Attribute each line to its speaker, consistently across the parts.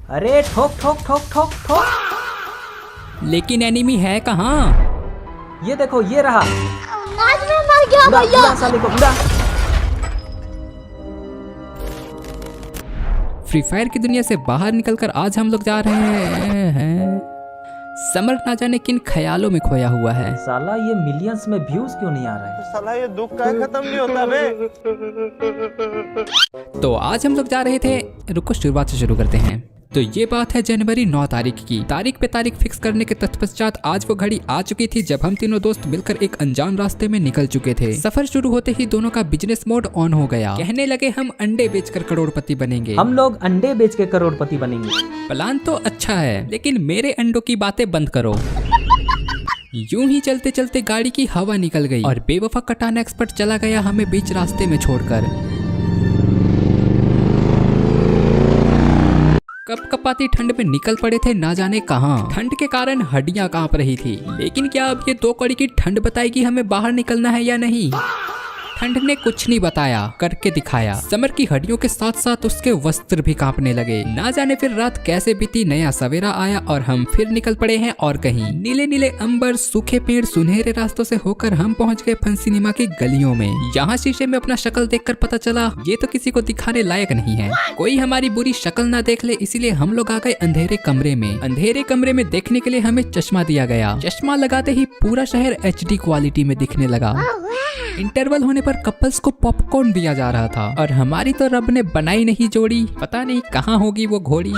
Speaker 1: अरे ठोक ठोक ठोक ठोक ठोक।
Speaker 2: लेकिन एनिमी है कहाँ?
Speaker 1: ये देखो, ये रहा।
Speaker 3: आज मैं मर गया
Speaker 1: उड़ा,
Speaker 3: भैया।
Speaker 1: उड़ा साले को, उड़ा।
Speaker 2: फ्री फायर की दुनिया से बाहर निकलकर आज हम लोग जा रहे हैं। समर ना जाने किन ख्यालों में खोया हुआ है।
Speaker 1: साला ये मिलियंस में व्यूज क्यों नहीं आ रहा है?
Speaker 4: साला ये दुख का खत्म नहीं होता बे।
Speaker 2: तो आज हम लोग जा रहे थे, रुको शुरुआत से शुरू करते हैं। तो ये बात है जनवरी 9 तारीख की। तारीख पे तारीख फिक्स करने के तत्पश्चात आज वो घड़ी आ चुकी थी जब हम तीनों दोस्त मिलकर एक अनजान रास्ते में निकल चुके थे। सफर शुरू होते ही दोनों का बिजनेस मोड ऑन हो गया। कहने लगे हम अंडे बेचकर करोड़पति बनेंगे।
Speaker 1: हम लोग अंडे बेच के करोड़पति बनेंगे।
Speaker 2: प्लान तो अच्छा है, लेकिन मेरे अंडों की बातें बंद करो। यूं ही चलते चलते गाड़ी की हवा निकल गई और बेवफा कटाना एक्सपर्ट चला गया हमें बीच रास्ते में छोड़कर। कपकपाती ठंड में निकल पड़े थे ना जाने कहां। ठंड के कारण हड्डियां कांप रही थी। लेकिन क्या अब ये 2 कड़ी की ठंड बताएगी हमें बाहर निकलना है या नहीं? ठंड ने कुछ नहीं बताया, करके दिखाया। समर की हड्डियों के साथ साथ उसके वस्त्र भी कांपने लगे। ना जाने फिर रात कैसे बीती, नया सवेरा आया और हम फिर निकल पड़े हैं और कहीं। नीले नीले अंबर, सूखे पेड़, सुनहरे रास्तों से होकर हम पहुंच गए फंसीनिमा की गलियों में। यहाँ शीशे में अपना शक्ल देखकर पता चला ये तो किसी को दिखाने लायक नहीं है। कोई हमारी बुरी शक्ल ना देख ले, इसीलिए हम लोग आ गए अंधेरे कमरे में। अंधेरे कमरे में देखने के लिए हमें चश्मा दिया गया। चश्मा लगाते ही पूरा शहर HD क्वालिटी में दिखने लगा। इंटरवल होने पर कपल्स को पॉपकॉर्न दिया जा रहा था और हमारी तो रब ने बनाई नहीं जोड़ी, पता नहीं कहाँ होगी वो घोड़ी।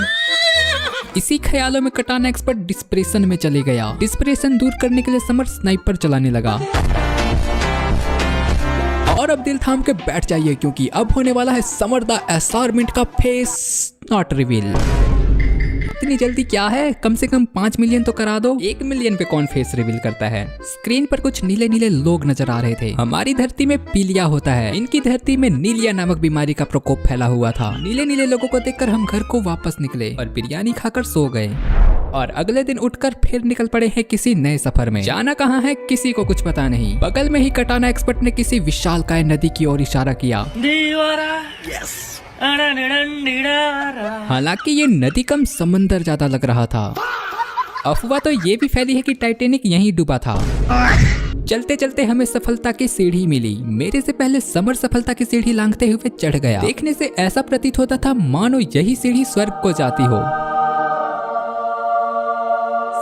Speaker 2: इसी ख्यालों में कटाना एक्सपर्ट डिस्प्रेशन में चले गया। डिस्प्रेशन दूर करने के लिए समर स्नाइपर चलाने लगा। और अब दिल थाम के बैठ जाइए क्योंकि अब होने वाला है समर द असाइनमेंट का फेस नॉट रिवील। इतनी जल्दी क्या है, कम से कम 5 मिलियन तो करा दो। 1 मिलियन पे कौन फेस रिवील करता है? स्क्रीन पर कुछ नीले नीले लोग नजर आ रहे थे। हमारी धरती में पीलिया होता है, इनकी धरती में नीलिया नामक बीमारी का प्रकोप फैला हुआ था। नीले नीले लोगों को देखकर हम घर को वापस निकले और बिरयानी खाकर सो गए। और अगले दिन उठकर फिर निकल पड़े हैं किसी नए सफर में। जाना कहाँ है किसी को कुछ पता नहीं। बगल में ही कटाना एक्सपर्ट ने किसी विशालकाय नदी की ओर इशारा किया। हालांकि ये नदी कम समंदर ज्यादा लग रहा था। अफवाह तो ये भी फैली है कि टाइटैनिक यहीं डूबा था। चलते चलते हमें सफलता की सीढ़ी मिली। मेरे से पहले समर सफलता की सीढ़ी लांघते हुए चढ़ गया। देखने से ऐसा प्रतीत होता था मानो यही सीढ़ी स्वर्ग को जाती हो।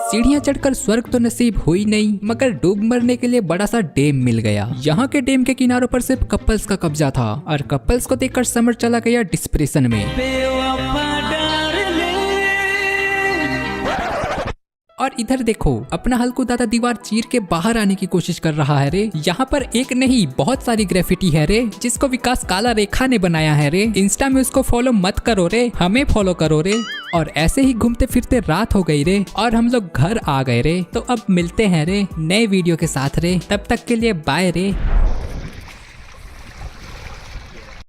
Speaker 2: सीढ़ियां चढ़कर स्वर्ग तो नसीब हुई नहीं, मगर डूब मरने के लिए बड़ा सा डैम मिल गया। यहाँ के डैम के किनारों पर सिर्फ कपल्स का कब्जा था और कपल्स को देखकर समर चला गया डिस्प्रेशन में। और इधर देखो, अपना हल्कू दादा दीवार चीर के बाहर आने की कोशिश कर रहा है रे। यहाँ पर एक नहीं बहुत सारी ग्रेफिटी है रे, जिसको विकास काला रेखा ने बनाया है रे। इंस्टा में उसको फॉलो मत करो रे, हमें फॉलो करो रे। और ऐसे ही घूमते फिरते रात हो गई रे और हम लोग घर आ गए रे। तो अब मिलते हैं रे नए वीडियो के साथ रे, तब तक के लिए बाय रे।